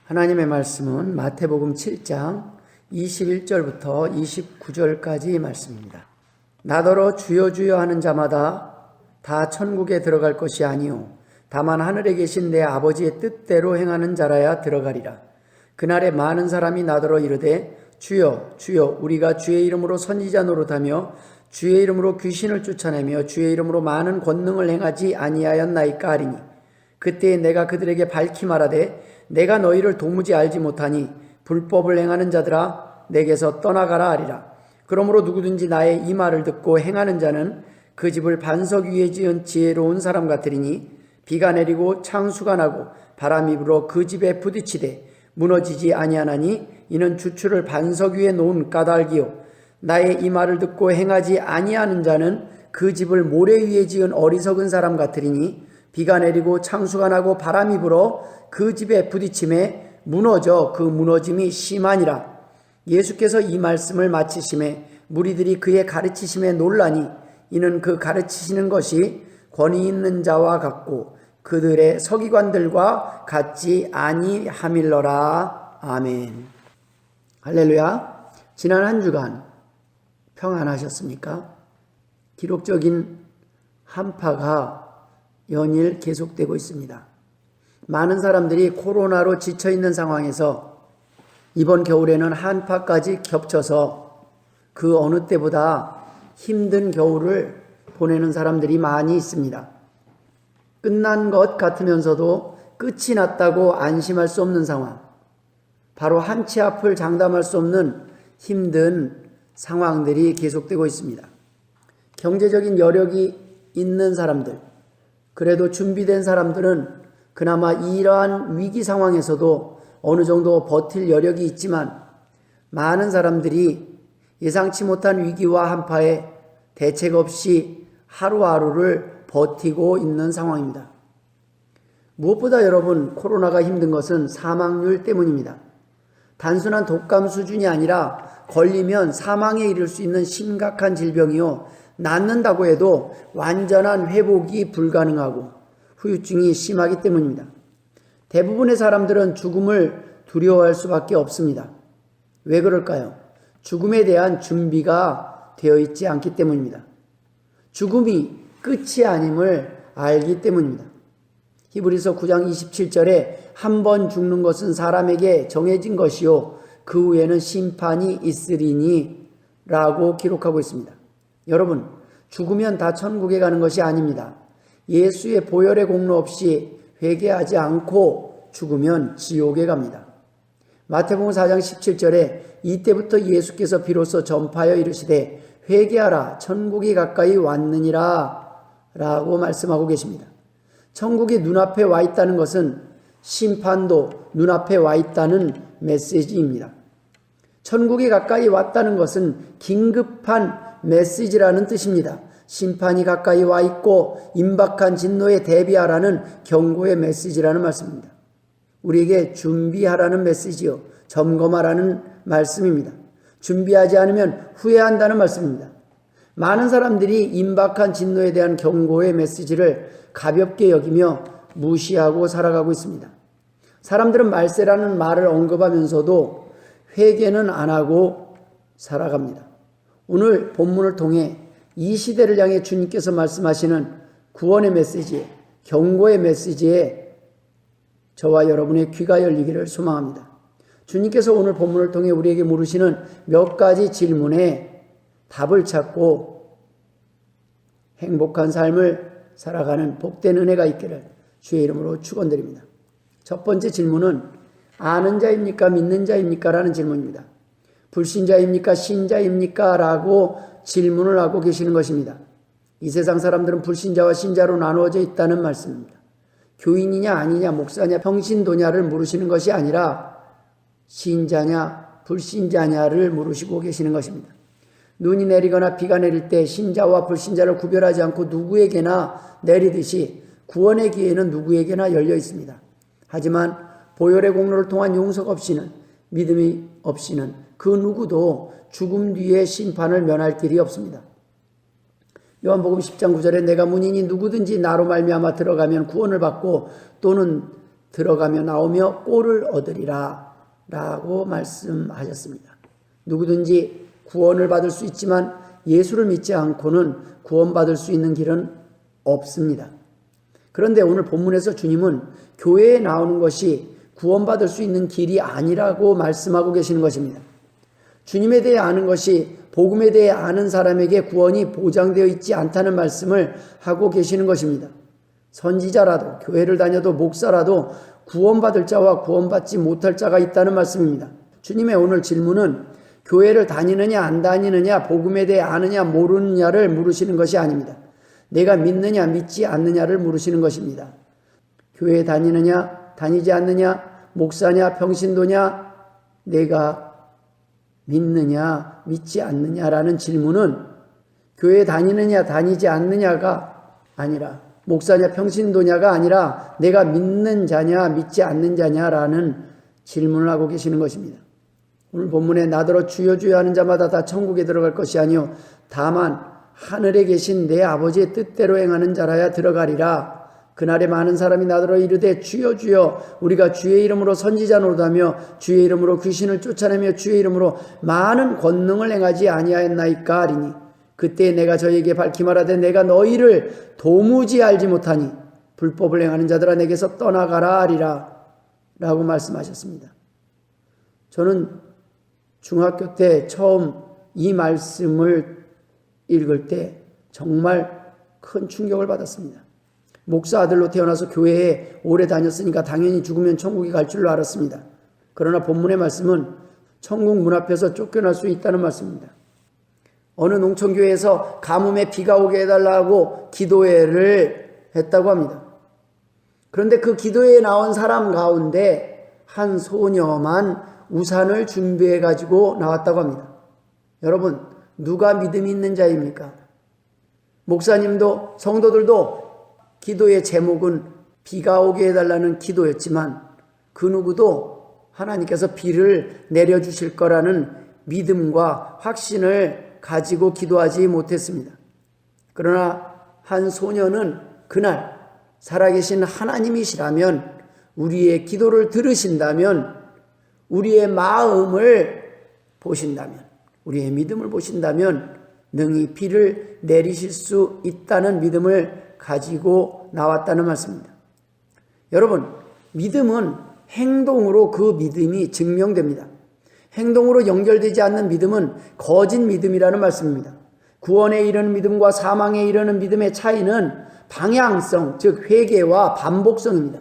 하나님의 말씀은 마태복음 7장 21절부터 29절까지 말씀입니다. 나더러 주여 주여 하는 자마다 다 천국에 들어갈 것이 아니요 다만 하늘에 계신 내 아버지의 뜻대로 행하는 자라야 들어가리라. 그날에 많은 사람이 나더러 이르되 주여 주여 우리가 주의 이름으로 선지자 노릇하며 주의 이름으로 귀신을 쫓아내며 주의 이름으로 많은 권능을 행하지 아니하였나이까 하리니 그때에 내가 그들에게 밝히 말하되 내가 너희를 도무지 알지 못하니 불법을 행하는 자들아 내게서 떠나가라 하리라. 그러므로 누구든지 나의 이 말을 듣고 행하는 자는 그 집을 반석 위에 지은 지혜로운 사람 같으리니 비가 내리고 창수가 나고 바람이 불어 그 집에 부딪히되 무너지지 아니하나니 이는 주추를 반석 위에 놓은 까닭이요 나의 이 말을 듣고 행하지 아니하는 자는 그 집을 모래 위에 지은 어리석은 사람 같으리니 비가 내리고 창수가 나고 바람이 불어 그 집에 부딪힘에 무너져 그 무너짐이 심하니라. 예수께서 이 말씀을 마치심에 무리들이 그의 가르치심에 놀라니 이는 그 가르치시는 것이 권위 있는 자와 같고 그들의 서기관들과 같지 아니함일러라. 아멘. 할렐루야. 지난 한 주간 평안하셨습니까? 기록적인 한파가 연일 계속되고 있습니다. 많은 사람들이 코로나로 지쳐있는 상황에서 이번 겨울에는 한파까지 겹쳐서 그 어느 때보다 힘든 겨울을 보내는 사람들이 많이 있습니다. 끝난 것 같으면서도 끝이 났다고 안심할 수 없는 상황, 바로 한치 앞을 장담할 수 없는 힘든 상황들이 계속되고 있습니다. 경제적인 여력이 있는 사람들, 그래도 준비된 사람들은 그나마 이러한 위기 상황에서도 어느 정도 버틸 여력이 있지만 많은 사람들이 예상치 못한 위기와 한파에 대책 없이 하루하루를 버티고 있는 상황입니다. 무엇보다 여러분, 코로나가 힘든 것은 사망률 때문입니다. 단순한 독감 수준이 아니라 걸리면 사망에 이를 수 있는 심각한 질병이요, 낫는다고 해도 완전한 회복이 불가능하고 후유증이 심하기 때문입니다. 대부분의 사람들은 죽음을 두려워할 수밖에 없습니다. 왜 그럴까요? 죽음에 대한 준비가 되어 있지 않기 때문입니다. 죽음이 끝이 아님을 알기 때문입니다. 히브리서 9장 27절에 한 번 죽는 것은 사람에게 정해진 것이요 그 후에는 심판이 있으리니 라고 기록하고 있습니다. 여러분, 죽으면 다 천국에 가는 것이 아닙니다. 예수의 보혈의 공로 없이 회개하지 않고 죽으면 지옥에 갑니다. 마태복음 4장 17절에 이때부터 예수께서 비로소 전파하여 이르시되 회개하라 천국이 가까이 왔느니라 라고 말씀하고 계십니다. 천국이 눈앞에 와 있다는 것은 심판도 눈앞에 와 있다는 메시지입니다. 천국이 가까이 왔다는 것은 긴급한 메시지라는 뜻입니다. 심판이 가까이 와 있고 임박한 진노에 대비하라는 경고의 메시지라는 말씀입니다. 우리에게 준비하라는 메시지요, 점검하라는 말씀입니다. 준비하지 않으면 후회한다는 말씀입니다. 많은 사람들이 임박한 진노에 대한 경고의 메시지를 가볍게 여기며 무시하고 살아가고 있습니다. 사람들은 말세라는 말을 언급하면서도 회개는 안 하고 살아갑니다. 오늘 본문을 통해 이 시대를 향해 주님께서 말씀하시는 구원의 메시지에, 경고의 메시지에 저와 여러분의 귀가 열리기를 소망합니다. 주님께서 오늘 본문을 통해 우리에게 물으시는 몇 가지 질문에 답을 찾고 행복한 삶을 살아가는 복된 은혜가 있기를 주의 이름으로 축원드립니다. 첫 번째 질문은 아는 자입니까? 믿는 자입니까? 라는 질문입니다. 불신자입니까? 신자입니까? 라고 질문을 하고 계시는 것입니다. 이 세상 사람들은 불신자와 신자로 나누어져 있다는 말씀입니다. 교인이냐 아니냐, 목사냐, 평신도냐를 물으시는 것이 아니라 신자냐 불신자냐를 물으시고 계시는 것입니다. 눈이 내리거나 비가 내릴 때 신자와 불신자를 구별하지 않고 누구에게나 내리듯이 구원의 기회는 누구에게나 열려 있습니다. 하지만 보혈의 공로를 통한 용서가 없이는, 믿음이 없이는 그 누구도 죽음 뒤에 심판을 면할 길이 없습니다. 요한복음 10장 9절에 내가 문이니 누구든지 나로 말미암아 들어가면 구원을 받고 또는 들어가며 나오며 꼴을 얻으리라 라고 말씀하셨습니다. 누구든지 구원을 받을 수 있지만 예수를 믿지 않고는 구원받을 수 있는 길은 없습니다. 그런데 오늘 본문에서 주님은 교회에 나오는 것이 구원받을 수 있는 길이 아니라고 말씀하고 계시는 것입니다. 주님에 대해 아는 것이 복음에 대해 아는 사람에게 구원이 보장되어 있지 않다는 말씀을 하고 계시는 것입니다. 선지자라도 교회를 다녀도 목사라도 구원받을 자와 구원받지 못할 자가 있다는 말씀입니다. 주님의 오늘 질문은 교회를 다니느냐 안 다니느냐, 복음에 대해 아느냐 모르느냐를 물으시는 것이 아닙니다. 내가 믿느냐 믿지 않느냐를 물으시는 것입니다. 교회 다니느냐 다니지 않느냐, 목사냐 평신도냐, 내가 믿느냐 믿지 않느냐라는 질문은 교회 다니느냐 다니지 않느냐가 아니라, 목사냐 평신도냐가 아니라 내가 믿는 자냐 믿지 않는 자냐라는 질문을 하고 계시는 것입니다. 오늘 본문에 나더러 주여 주여 하는 자마다 다 천국에 들어갈 것이 아니요 다만 하늘에 계신 내 아버지의 뜻대로 행하는 자라야 들어가리라. 그날에 많은 사람이 나더러 이르되 주여 주여 우리가 주의 이름으로 선지자 노릇하며 주의 이름으로 귀신을 쫓아내며 주의 이름으로 많은 권능을 행하지 아니하였나이까 하리니 그때 내가 저에게 밝히 말하되 내가 너희를 도무지 알지 못하니 불법을 행하는 자들아 내게서 떠나가라 하리라 라고 말씀하셨습니다. 저는 중학교 때 처음 이 말씀을 읽을 때 정말 큰 충격을 받았습니다. 목사 아들로 태어나서 교회에 오래 다녔으니까 당연히 죽으면 천국에 갈 줄로 알았습니다. 그러나 본문의 말씀은 천국 문 앞에서 쫓겨날 수 있다는 말씀입니다. 어느 농촌교회에서 가뭄에 비가 오게 해달라고 기도회를 했다고 합니다. 그런데 그 기도회에 나온 사람 가운데 한 소녀만 우산을 준비해 가지고 나왔다고 합니다. 여러분, 누가 믿음이 있는 자입니까? 목사님도 성도들도 기도의 제목은 비가 오게 해달라는 기도였지만 그 누구도 하나님께서 비를 내려주실 거라는 믿음과 확신을 가지고 기도하지 못했습니다. 그러나 한 소녀는 그날 살아계신 하나님이시라면, 우리의 기도를 들으신다면, 우리의 마음을 보신다면, 우리의 믿음을 보신다면 능히 비를 내리실 수 있다는 믿음을 가지고 나왔다는 말씀입니다. 여러분, 믿음은 행동으로 그 믿음이 증명됩니다. 행동으로 연결되지 않는 믿음은 거짓 믿음이라는 말씀입니다. 구원에 이르는 믿음과 사망에 이르는 믿음의 차이는 방향성, 즉 회개와 반복성입니다.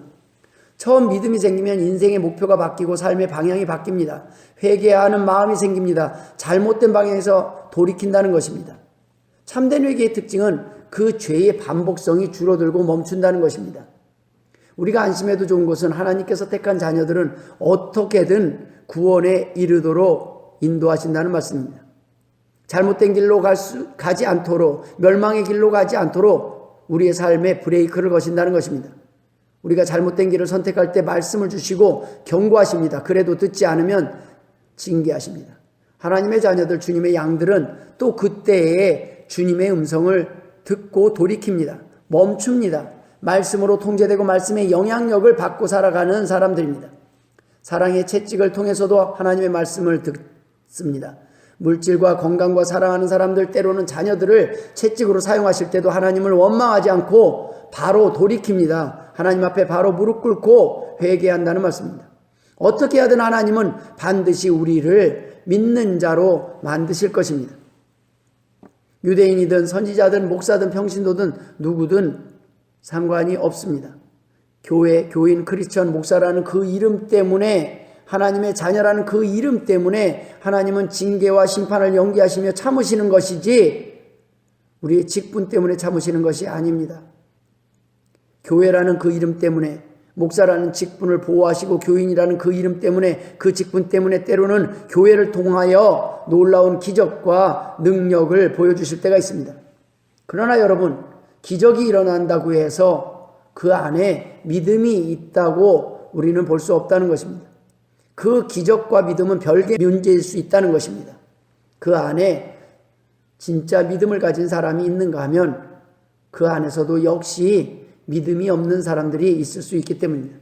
처음 믿음이 생기면 인생의 목표가 바뀌고 삶의 방향이 바뀝니다. 회개하는 마음이 생깁니다. 잘못된 방향에서 돌이킨다는 것입니다. 참된 회개의 특징은 그 죄의 반복성이 줄어들고 멈춘다는 것입니다. 우리가 안심해도 좋은 것은 하나님께서 택한 자녀들은 어떻게든 구원에 이르도록 인도하신다는 말씀입니다. 잘못된 길로 가지 않도록, 멸망의 길로 가지 않도록 우리의 삶에 브레이크를 거신다는 것입니다. 우리가 잘못된 길을 선택할 때 말씀을 주시고 경고하십니다. 그래도 듣지 않으면 징계하십니다. 하나님의 자녀들, 주님의 양들은 또 그때에 주님의 음성을 듣고 돌이킵니다. 멈춥니다. 말씀으로 통제되고 말씀의 영향력을 받고 살아가는 사람들입니다. 사랑의 채찍을 통해서도 하나님의 말씀을 듣습니다. 물질과 건강과 사랑하는 사람들, 때로는 자녀들을 채찍으로 사용하실 때도 하나님을 원망하지 않고 바로 돌이킵니다. 하나님 앞에 바로 무릎 꿇고 회개한다는 말씀입니다. 어떻게 하든 하나님은 반드시 우리를 믿는 자로 만드실 것입니다. 유대인이든 선지자든 목사든 평신도든 누구든 상관이 없습니다. 교회, 교인, 크리스천, 목사라는 그 이름 때문에, 하나님의 자녀라는 그 이름 때문에 하나님은 징계와 심판을 연기하시며 참으시는 것이지 우리의 직분 때문에 참으시는 것이 아닙니다. 교회라는 그 이름 때문에, 목사라는 직분을 보호하시고 교인이라는 그 이름 때문에, 그 직분 때문에 때로는 교회를 통하여 놀라운 기적과 능력을 보여주실 때가 있습니다. 그러나 여러분, 기적이 일어난다고 해서 그 안에 믿음이 있다고 우리는 볼 수 없다는 것입니다. 그 기적과 믿음은 별개 문제일 수 있다는 것입니다. 그 안에 진짜 믿음을 가진 사람이 있는가 하면 그 안에서도 역시 믿음이 없는 사람들이 있을 수 있기 때문입니다.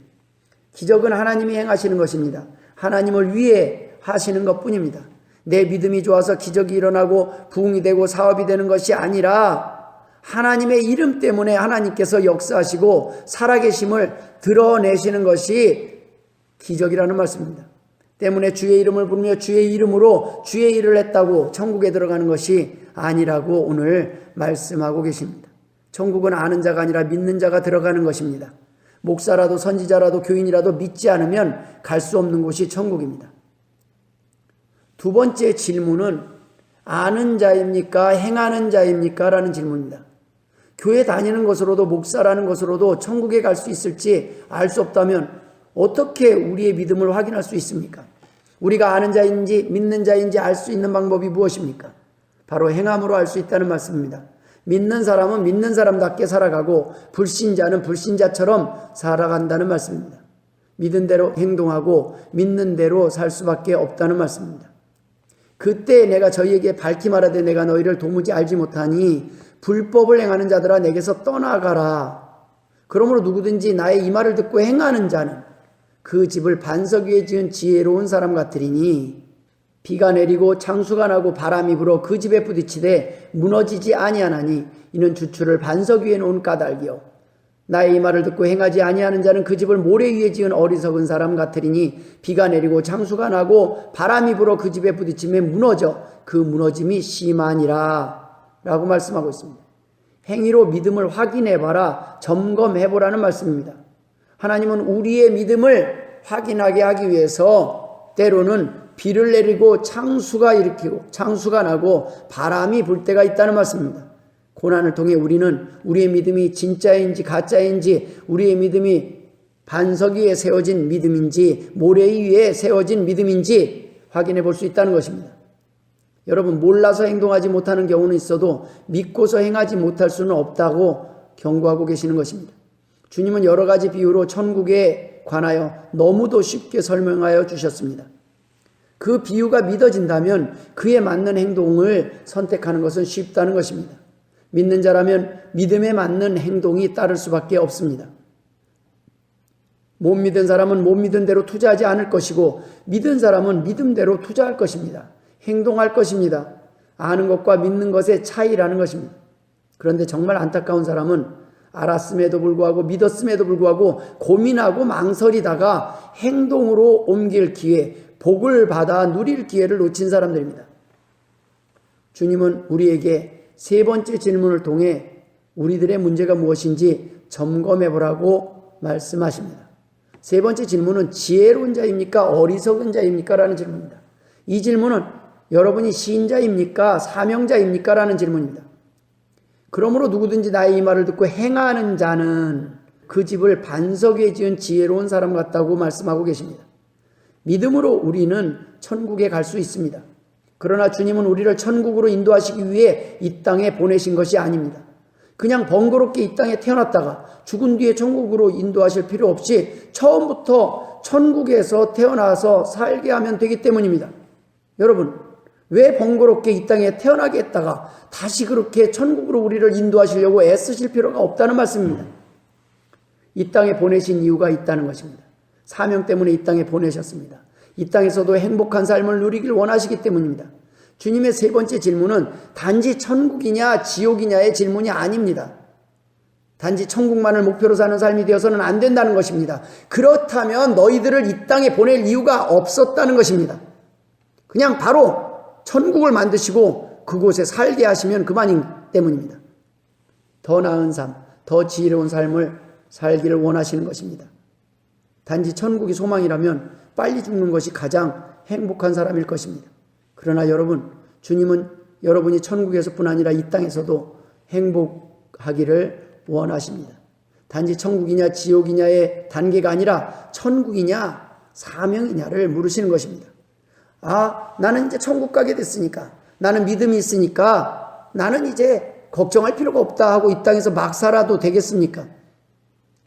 기적은 하나님이 행하시는 것입니다. 하나님을 위해 하시는 것뿐입니다. 내 믿음이 좋아서 기적이 일어나고 부흥이 되고 사업이 되는 것이 아니라 하나님의 이름 때문에 하나님께서 역사하시고 살아계심을 드러내시는 것이 기적이라는 말씀입니다. 때문에 주의 이름을 부르며 주의 이름으로 주의 일을 했다고 천국에 들어가는 것이 아니라고 오늘 말씀하고 계십니다. 천국은 아는 자가 아니라 믿는 자가 들어가는 것입니다. 목사라도 선지자라도 교인이라도 믿지 않으면 갈 수 없는 곳이 천국입니다. 두 번째 질문은 아는 자입니까? 행하는 자입니까? 라는 질문입니다. 교회 다니는 것으로도 목사라는 것으로도 천국에 갈 수 있을지 알 수 없다면 어떻게 우리의 믿음을 확인할 수 있습니까? 우리가 아는 자인지 믿는 자인지 알 수 있는 방법이 무엇입니까? 바로 행함으로 알 수 있다는 말씀입니다. 믿는 사람은 믿는 사람답게 살아가고 불신자는 불신자처럼 살아간다는 말씀입니다. 믿은 대로 행동하고 믿는 대로 살 수밖에 없다는 말씀입니다. 그때 내가 저희에게 밝히 말하되 내가 너희를 도무지 알지 못하니 불법을 행하는 자들아 내게서 떠나가라. 그러므로 누구든지 나의 이 말을 듣고 행하는 자는 그 집을 반석 위에 지은 지혜로운 사람 같으리니 비가 내리고 창수가 나고 바람이 불어 그 집에 부딪히되 무너지지 아니하나니 이는 주추를 반석 위에 놓은 까닭이요 나의 이 말을 듣고 행하지 아니하는 자는 그 집을 모래 위에 지은 어리석은 사람 같으리니 비가 내리고 창수가 나고 바람이 불어 그 집에 부딪히며 무너져 그 무너짐이 심하니라 라고 말씀하고 있습니다. 행위로 믿음을 확인해봐라, 점검해보라는 말씀입니다. 하나님은 우리의 믿음을 확인하게 하기 위해서 때로는 비를 내리고 창수가 나고 바람이 불 때가 있다는 말씀입니다. 고난을 통해 우리는 우리의 믿음이 진짜인지 가짜인지, 우리의 믿음이 반석 위에 세워진 믿음인지 모래 위에 세워진 믿음인지 확인해 볼 수 있다는 것입니다. 여러분, 몰라서 행동하지 못하는 경우는 있어도 믿고서 행하지 못할 수는 없다고 경고하고 계시는 것입니다. 주님은 여러 가지 비유로 천국에 관하여 너무도 쉽게 설명하여 주셨습니다. 그 비유가 믿어진다면 그에 맞는 행동을 선택하는 것은 쉽다는 것입니다. 믿는 자라면 믿음에 맞는 행동이 따를 수밖에 없습니다. 못 믿은 사람은 못 믿은 대로 투자하지 않을 것이고 믿은 사람은 믿음대로 투자할 것입니다. 행동할 것입니다. 아는 것과 믿는 것의 차이라는 것입니다. 그런데 정말 안타까운 사람은 알았음에도 불구하고 믿었음에도 불구하고 고민하고 망설이다가 행동으로 옮길 기회, 복을 받아 누릴 기회를 놓친 사람들입니다. 주님은 우리에게 세 번째 질문을 통해 우리들의 문제가 무엇인지 점검해보라고 말씀하십니다. 세 번째 질문은 지혜로운 자입니까? 어리석은 자입니까? 라는 질문입니다. 이 질문은 여러분이 신자입니까? 사명자입니까? 라는 질문입니다. 그러므로 누구든지 나의 이 말을 듣고 행하는 자는 그 집을 반석 위에 지은 지혜로운 사람 같다고 말씀하고 계십니다. 믿음으로 우리는 천국에 갈 수 있습니다. 그러나 주님은 우리를 천국으로 인도하시기 위해 이 땅에 보내신 것이 아닙니다. 그냥 번거롭게 이 땅에 태어났다가 죽은 뒤에 천국으로 인도하실 필요 없이 처음부터 천국에서 태어나서 살게 하면 되기 때문입니다. 여러분, 왜 번거롭게 이 땅에 태어나게 했다가 다시 그렇게 천국으로 우리를 인도하시려고 애쓰실 필요가 없다는 말씀입니다. 이 땅에 보내신 이유가 있다는 것입니다. 사명 때문에 이 땅에 보내셨습니다. 이 땅에서도 행복한 삶을 누리길 원하시기 때문입니다. 주님의 세 번째 질문은 단지 천국이냐 지옥이냐의 질문이 아닙니다. 단지 천국만을 목표로 사는 삶이 되어서는 안 된다는 것입니다. 그렇다면 너희들을 이 땅에 보낼 이유가 없었다는 것입니다. 그냥 바로 천국을 만드시고 그곳에 살게 하시면 그만이기 때문입니다. 더 나은 삶, 더 지혜로운 삶을 살기를 원하시는 것입니다. 단지 천국이 소망이라면 빨리 죽는 것이 가장 행복한 사람일 것입니다. 그러나 여러분, 주님은 여러분이 천국에서뿐 아니라 이 땅에서도 행복하기를 원하십니다. 단지 천국이냐 지옥이냐의 단계가 아니라 천국이냐 사명이냐를 물으시는 것입니다. 나는 이제 천국 가게 됐으니까, 나는 믿음이 있으니까 나는 이제 걱정할 필요가 없다 하고 이 땅에서 막 살아도 되겠습니까?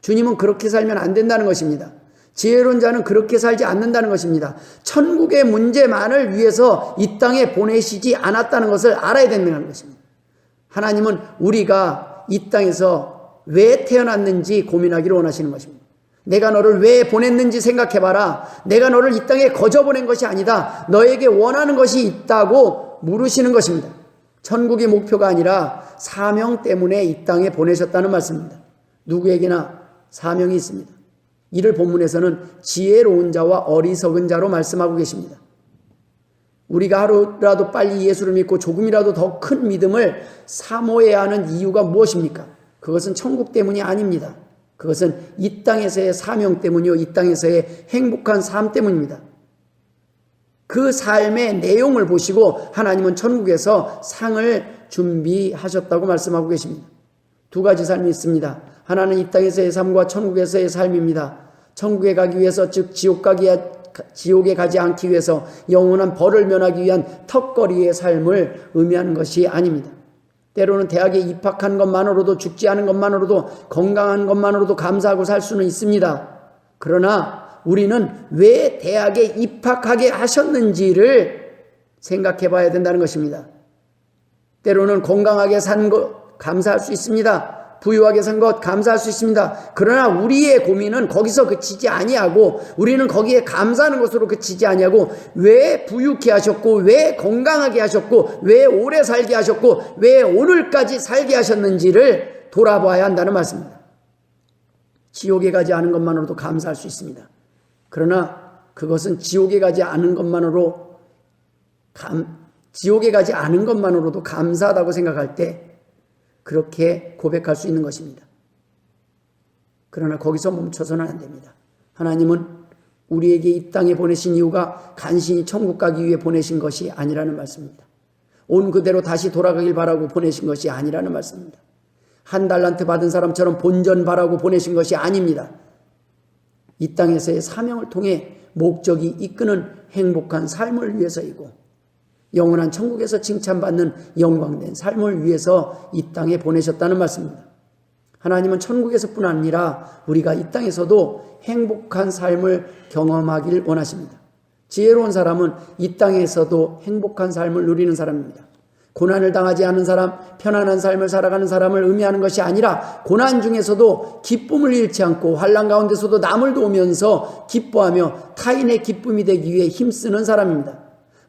주님은 그렇게 살면 안 된다는 것입니다. 지혜로운 자는 그렇게 살지 않는다는 것입니다. 천국의 문제만을 위해서 이 땅에 보내시지 않았다는 것을 알아야 된다는 것입니다. 하나님은 우리가 이 땅에서 왜 태어났는지 고민하기를 원하시는 것입니다. 내가 너를 왜 보냈는지 생각해봐라. 내가 너를 이 땅에 거저 보낸 것이 아니다. 너에게 원하는 것이 있다고 물으시는 것입니다. 천국이 목표가 아니라 사명 때문에 이 땅에 보내셨다는 말씀입니다. 누구에게나 사명이 있습니다. 이를 본문에서는 지혜로운 자와 어리석은 자로 말씀하고 계십니다. 우리가 하루라도 빨리 예수를 믿고 조금이라도 더 큰 믿음을 사모해야 하는 이유가 무엇입니까? 그것은 천국 때문이 아닙니다. 그것은 이 땅에서의 사명 때문이요, 이 땅에서의 행복한 삶 때문입니다. 그 삶의 내용을 보시고 하나님은 천국에서 상을 준비하셨다고 말씀하고 계십니다. 두 가지 삶이 있습니다. 하나는 이 땅에서의 삶과 천국에서의 삶입니다. 천국에 가기 위해서, 즉 지옥에 가지 않기 위해서 영원한 벌을 면하기 위한 턱걸이의 삶을 의미하는 것이 아닙니다. 때로는 대학에 입학한 것만으로도, 죽지 않은 것만으로도, 건강한 것만으로도 감사하고 살 수는 있습니다. 그러나 우리는 왜 대학에 입학하게 하셨는지를 생각해 봐야 된다는 것입니다. 때로는 건강하게 산 것 감사할 수 있습니다. 부유하게 산 것 감사할 수 있습니다. 그러나 우리의 고민은 거기서 그치지 아니하고, 우리는 거기에 감사하는 것으로 그치지 아니하고, 왜 부유케 하셨고, 왜 건강하게 하셨고, 왜 오래 살게 하셨고, 왜 오늘까지 살게 하셨는지를 돌아봐야 한다는 말씀입니다. 지옥에 가지 않은 것만으로도 감사할 수 있습니다. 그러나 그것은 지옥에 가지 않은 것만으로도 감사하다고 생각할 때 그렇게 고백할 수 있는 것입니다. 그러나 거기서 멈춰서는 안 됩니다. 하나님은 우리에게 이 땅에 보내신 이유가 간신히 천국 가기 위해 보내신 것이 아니라는 말씀입니다. 온 그대로 다시 돌아가길 바라고 보내신 것이 아니라는 말씀입니다. 한 달란트 받은 사람처럼 본전 바라고 보내신 것이 아닙니다. 이 땅에서의 사명을 통해 목적이 이끄는 행복한 삶을 위해서이고, 영원한 천국에서 칭찬받는 영광된 삶을 위해서 이 땅에 보내셨다는 말씀입니다. 하나님은 천국에서뿐 아니라 우리가 이 땅에서도 행복한 삶을 경험하길 원하십니다. 지혜로운 사람은 이 땅에서도 행복한 삶을 누리는 사람입니다. 고난을 당하지 않은 사람, 편안한 삶을 살아가는 사람을 의미하는 것이 아니라, 고난 중에서도 기쁨을 잃지 않고 환난 가운데서도 남을 도우면서 기뻐하며 타인의 기쁨이 되기 위해 힘쓰는 사람입니다.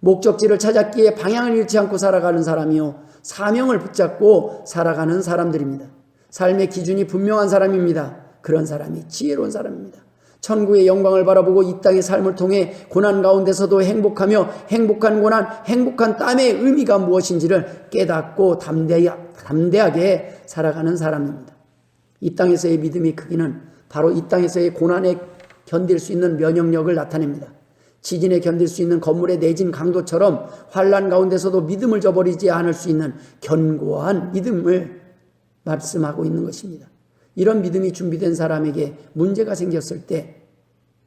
목적지를 찾았기에 방향을 잃지 않고 살아가는 사람이요, 사명을 붙잡고 살아가는 사람들입니다. 삶의 기준이 분명한 사람입니다. 그런 사람이 지혜로운 사람입니다. 천국의 영광을 바라보고 이 땅의 삶을 통해 고난 가운데서도 행복하며, 행복한 고난, 행복한 땀의 의미가 무엇인지를 깨닫고 담대하게 살아가는 사람입니다. 이 땅에서의 믿음의 크기는 바로 이 땅에서의 고난에 견딜 수 있는 면역력을 나타냅니다. 지진에 견딜 수 있는 건물의 내진 강도처럼 환난 가운데서도 믿음을 저버리지 않을 수 있는 견고한 믿음을 말씀하고 있는 것입니다. 이런 믿음이 준비된 사람에게 문제가 생겼을 때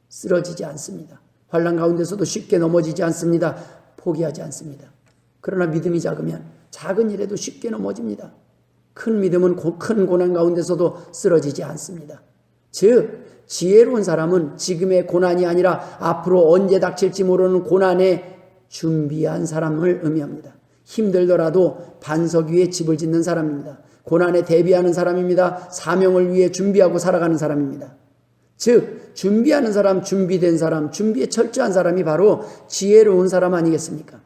쓰러지지 않습니다. 환난 가운데서도 쉽게 넘어지지 않습니다. 포기하지 않습니다. 그러나 믿음이 작으면 작은 일에도 쉽게 넘어집니다. 큰 믿음은 큰 고난 가운데서도 쓰러지지 않습니다. 즉, 지혜로운 사람은 지금의 고난이 아니라 앞으로 언제 닥칠지 모르는 고난에 준비한 사람을 의미합니다. 힘들더라도 반석 위에 집을 짓는 사람입니다. 고난에 대비하는 사람입니다. 사명을 위해 준비하고 살아가는 사람입니다. 즉, 준비하는 사람, 준비된 사람, 준비에 철저한 사람이 바로 지혜로운 사람 아니겠습니까?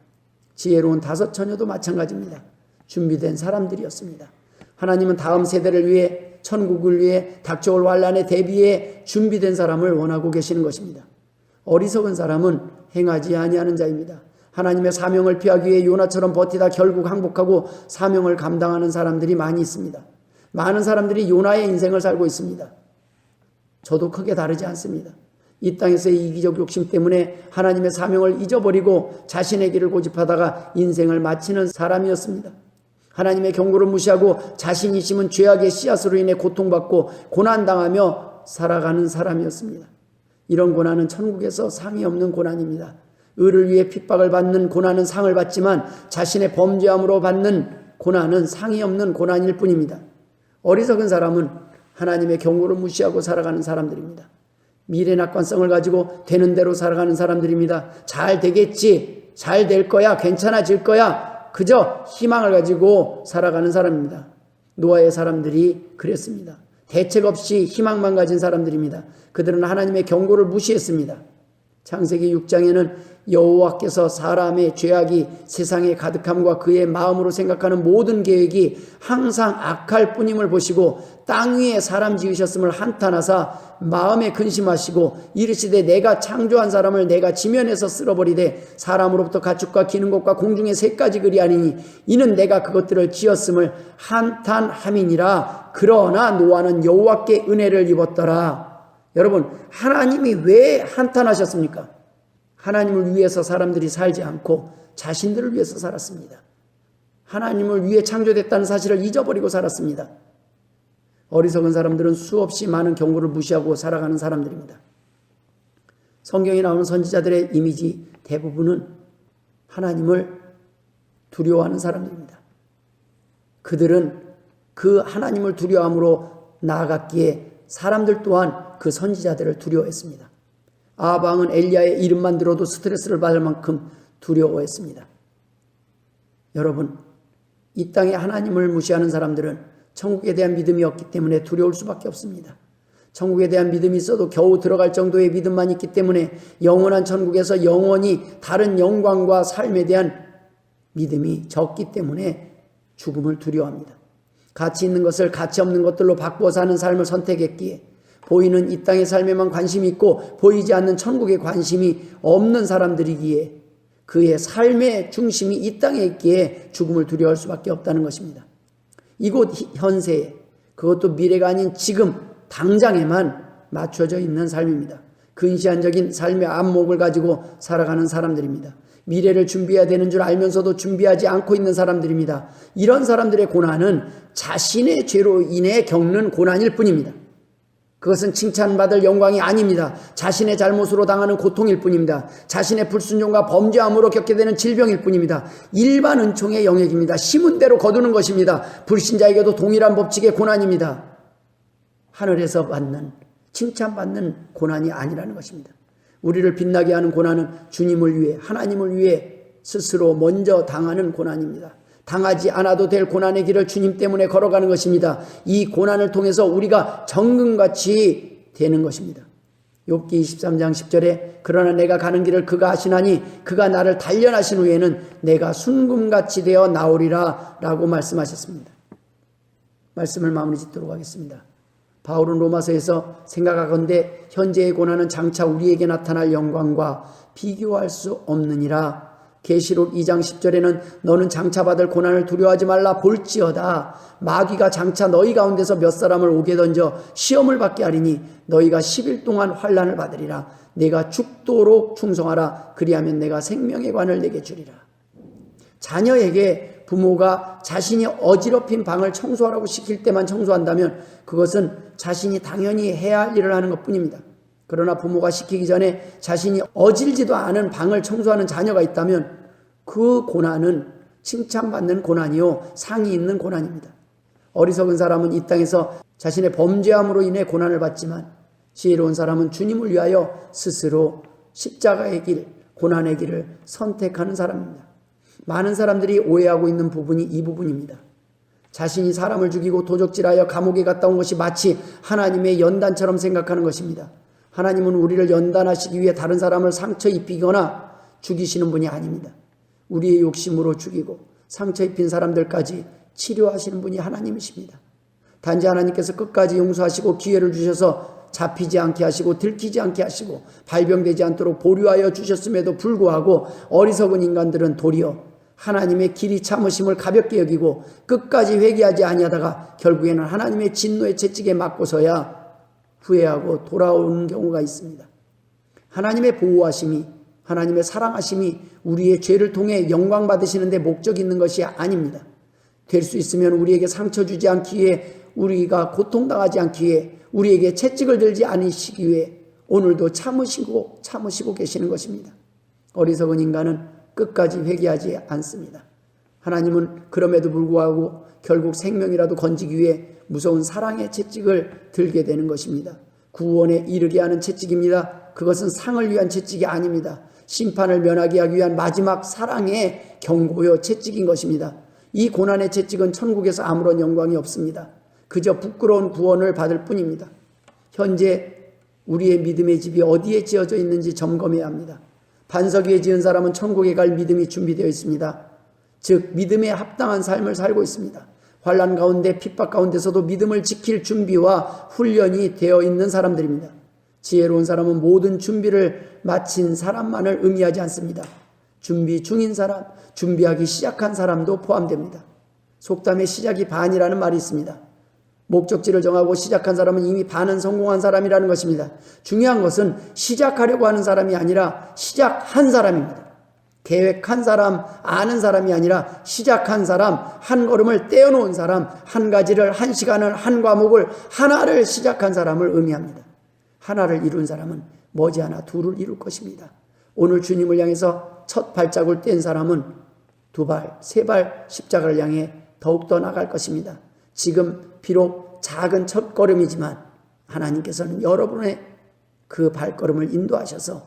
지혜로운 다섯 처녀도 마찬가지입니다. 준비된 사람들이었습니다. 하나님은 다음 세대를 위해, 천국을 위해, 닥쳐올 환난에 대비해 준비된 사람을 원하고 계시는 것입니다. 어리석은 사람은 행하지 아니하는 자입니다. 하나님의 사명을 피하기 위해 요나처럼 버티다 결국 항복하고 사명을 감당하는 사람들이 많이 있습니다. 많은 사람들이 요나의 인생을 살고 있습니다. 저도 크게 다르지 않습니다. 이 땅에서의 이기적 욕심 때문에 하나님의 사명을 잊어버리고 자신의 길을 고집하다가 인생을 마치는 사람이었습니다. 하나님의 경고를 무시하고 자신이 심은 죄악의 씨앗으로 인해 고통받고 고난당하며 살아가는 사람이었습니다. 이런 고난은 천국에서 상이 없는 고난입니다. 의를 위해 핍박을 받는 고난은 상을 받지만 자신의 범죄함으로 받는 고난은 상이 없는 고난일 뿐입니다. 어리석은 사람은 하나님의 경고를 무시하고 살아가는 사람들입니다. 미래 낙관성을 가지고 되는 대로 살아가는 사람들입니다. 잘 되겠지, 잘 될 거야, 괜찮아질 거야, 그저 희망을 가지고 살아가는 사람입니다. 노아의 사람들이 그랬습니다. 대책 없이 희망만 가진 사람들입니다. 그들은 하나님의 경고를 무시했습니다. 창세기 6장에는 여호와께서 사람의 죄악이 세상에 가득함과 그의 마음으로 생각하는 모든 계획이 항상 악할 뿐임을 보시고 땅 위에 사람 지으셨음을 한탄하사 마음에 근심하시고 이르시되 내가 창조한 사람을 내가 지면에서 쓸어버리되 사람으로부터 가축과 기는 것과 공중의 새까지 그리하니니 이는 내가 그것들을 지었음을 한탄함이니라. 그러나 노아는 여호와께 은혜를 입었더라. 여러분, 하나님이 왜 한탄하셨습니까? 하나님을 위해서 사람들이 살지 않고 자신들을 위해서 살았습니다. 하나님을 위해 창조됐다는 사실을 잊어버리고 살았습니다. 어리석은 사람들은 수없이 많은 경고를 무시하고 살아가는 사람들입니다. 성경에 나오는 선지자들의 이미지 대부분은 하나님을 두려워하는 사람들입니다. 그들은 그 하나님을 두려워함으로 나아갔기에 사람들 또한 그 선지자들을 두려워했습니다. 아방은 엘리야의 이름만 들어도 스트레스를 받을 만큼 두려워했습니다. 여러분, 이 땅에 하나님을 무시하는 사람들은 천국에 대한 믿음이 없기 때문에 두려울 수밖에 없습니다. 천국에 대한 믿음이 있어도 겨우 들어갈 정도의 믿음만 있기 때문에 영원한 천국에서 영원히 다른 영광과 삶에 대한 믿음이 적기 때문에 죽음을 두려워합니다. 가치 있는 것을 가치 없는 것들로 바꾸어 사는 삶을 선택했기에 보이는 이 땅의 삶에만 관심이 있고 보이지 않는 천국에 관심이 없는 사람들이기에 그의 삶의 중심이 이 땅에 있기에 죽음을 두려워할 수밖에 없다는 것입니다. 이곳 현세에, 그것도 미래가 아닌 지금 당장에만 맞춰져 있는 삶입니다. 근시안적인 삶의 안목을 가지고 살아가는 사람들입니다. 미래를 준비해야 되는 줄 알면서도 준비하지 않고 있는 사람들입니다. 이런 사람들의 고난은 자신의 죄로 인해 겪는 고난일 뿐입니다. 그것은 칭찬받을 영광이 아닙니다. 자신의 잘못으로 당하는 고통일 뿐입니다. 자신의 불순종과 범죄함으로 겪게 되는 질병일 뿐입니다. 일반 은총의 영역입니다. 심은 대로 거두는 것입니다. 불신자에게도 동일한 법칙의 고난입니다. 하늘에서 받는, 칭찬받는 고난이 아니라는 것입니다. 우리를 빛나게 하는 고난은 주님을 위해, 하나님을 위해 스스로 먼저 당하는 고난입니다. 당하지 않아도 될 고난의 길을 주님 때문에 걸어가는 것입니다. 이 고난을 통해서 우리가 정금같이 되는 것입니다. 욥기 23장 10절에 그러나 내가 가는 길을 그가 아시나니 그가 나를 단련하신 후에는 내가 순금같이 되어 나오리라 라고 말씀하셨습니다. 말씀을 마무리 짓도록 하겠습니다. 바울은 로마서에서 생각하건대 현재의 고난은 장차 우리에게 나타날 영광과 비교할 수 없느니라. 계시록 2장 10절에는 너는 장차 받을 고난을 두려워하지 말라. 볼지어다 마귀가 장차 너희 가운데서 몇 사람을 옥에 던져 시험을 받게 하리니 너희가 10일 동안 환난을 받으리라. 내가 죽도록 충성하라. 그리하면 내가 생명의 관을 내게 주리라. 자녀에게 부모가 자신이 어지럽힌 방을 청소하라고 시킬 때만 청소한다면 그것은 자신이 당연히 해야 할 일을 하는 것뿐입니다. 그러나 부모가 시키기 전에 자신이 어질지도 않은 방을 청소하는 자녀가 있다면 그 고난은 칭찬받는 고난이요 상이 있는 고난입니다. 어리석은 사람은 이 땅에서 자신의 범죄함으로 인해 고난을 받지만 지혜로운 사람은 주님을 위하여 스스로 십자가의 길, 고난의 길을 선택하는 사람입니다. 많은 사람들이 오해하고 있는 부분이 이 부분입니다. 자신이 사람을 죽이고 도적질하여 감옥에 갔다 온 것이 마치 하나님의 연단처럼 생각하는 것입니다. 하나님은 우리를 연단하시기 위해 다른 사람을 상처 입히거나 죽이시는 분이 아닙니다. 우리의 욕심으로 죽이고 상처 입힌 사람들까지 치료하시는 분이 하나님이십니다. 단지 하나님께서 끝까지 용서하시고 기회를 주셔서 잡히지 않게 하시고 들키지 않게 하시고 발병되지 않도록 보류하여 주셨음에도 불구하고 어리석은 인간들은 도리어 하나님의 길이 참으심을 가볍게 여기고 끝까지 회개하지 아니하다가 결국에는 하나님의 진노의 채찍에 맞고서야 후회하고 돌아오는 경우가 있습니다. 하나님의 보호하심이, 하나님의 사랑하심이 우리의 죄를 통해 영광 받으시는 데 목적이 있는 것이 아닙니다. 될 수 있으면 우리에게 상처 주지 않기 위해, 우리가 고통당하지 않기 위해, 우리에게 채찍을 들지 않으시기 위해 오늘도 참으시고 계시는 것입니다. 어리석은 인간은 끝까지 회개하지 않습니다. 하나님은 그럼에도 불구하고 결국 생명이라도 건지기 위해 무서운 사랑의 채찍을 들게 되는 것입니다. 구원에 이르게 하는 채찍입니다. 그것은 상을 위한 채찍이 아닙니다. 심판을 면하게 하기 위한 마지막 사랑의 경고요 채찍인 것입니다. 이 고난의 채찍은 천국에서 아무런 영광이 없습니다. 그저 부끄러운 구원을 받을 뿐입니다. 현재 우리의 믿음의 집이 어디에 지어져 있는지 점검해야 합니다. 반석 위에 지은 사람은 천국에 갈 믿음이 준비되어 있습니다. 즉 믿음에 합당한 삶을 살고 있습니다. 환난 가운데 핍박 가운데서도 믿음을 지킬 준비와 훈련이 되어 있는 사람들입니다. 지혜로운 사람은 모든 준비를 마친 사람만을 의미하지 않습니다. 준비 중인 사람, 준비하기 시작한 사람도 포함됩니다. 속담에 시작이 반이라는 말이 있습니다. 목적지를 정하고 시작한 사람은 이미 반은 성공한 사람이라는 것입니다. 중요한 것은 시작하려고 하는 사람이 아니라 시작한 사람입니다. 계획한 사람, 아는 사람이 아니라 시작한 사람, 한 걸음을 떼어놓은 사람, 한 가지를, 한 시간을, 한 과목을, 하나를 시작한 사람을 의미합니다. 하나를 이룬 사람은 머지않아 둘을 이룰 것입니다. 오늘 주님을 향해서 첫 발자국을 뗀 사람은 두 발, 세 발 십자가를 향해 더욱더 나갈 것입니다. 지금 비록 작은 첫 걸음이지만 하나님께서는 여러분의 그 발걸음을 인도하셔서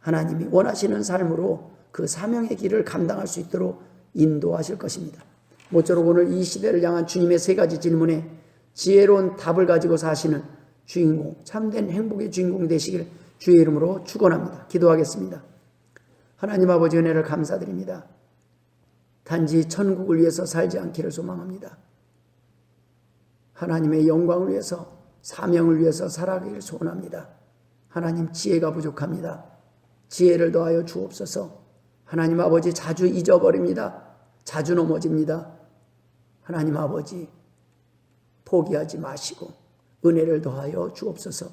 하나님이 원하시는 삶으로 그 사명의 길을 감당할 수 있도록 인도하실 것입니다. 모쪼록 오늘 이 시대를 향한 주님의 세 가지 질문에 지혜로운 답을 가지고 사시는 주인공, 참된 행복의 주인공 되시길 주의 이름으로 축원합니다. 기도하겠습니다. 하나님 아버지 은혜를 감사드립니다. 단지 천국을 위해서 살지 않기를 소망합니다. 하나님의 영광을 위해서, 사명을 위해서 살아가기를 소원합니다. 하나님, 지혜가 부족합니다. 지혜를 더하여 주옵소서. 하나님 아버지, 자주 잊어버립니다. 자주 넘어집니다. 하나님 아버지, 포기하지 마시고 은혜를 더하여 주옵소서.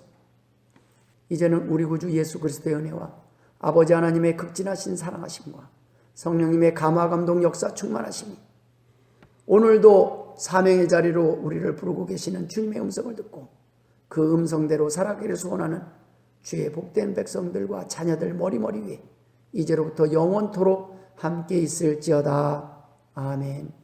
이제는 우리 구주 예수 그리스도의 은혜와 아버지 하나님의 극진하신 사랑하심과 성령님의 감화 감동 역사 충만하심이 오늘도 사명의 자리로 우리를 부르고 계시는 주님의 음성을 듣고 그 음성대로 살아가기를 소원하는 주의 복된 백성들과 자녀들 머리머리 위에 이제로부터 영원토록 함께 있을지어다. 아멘.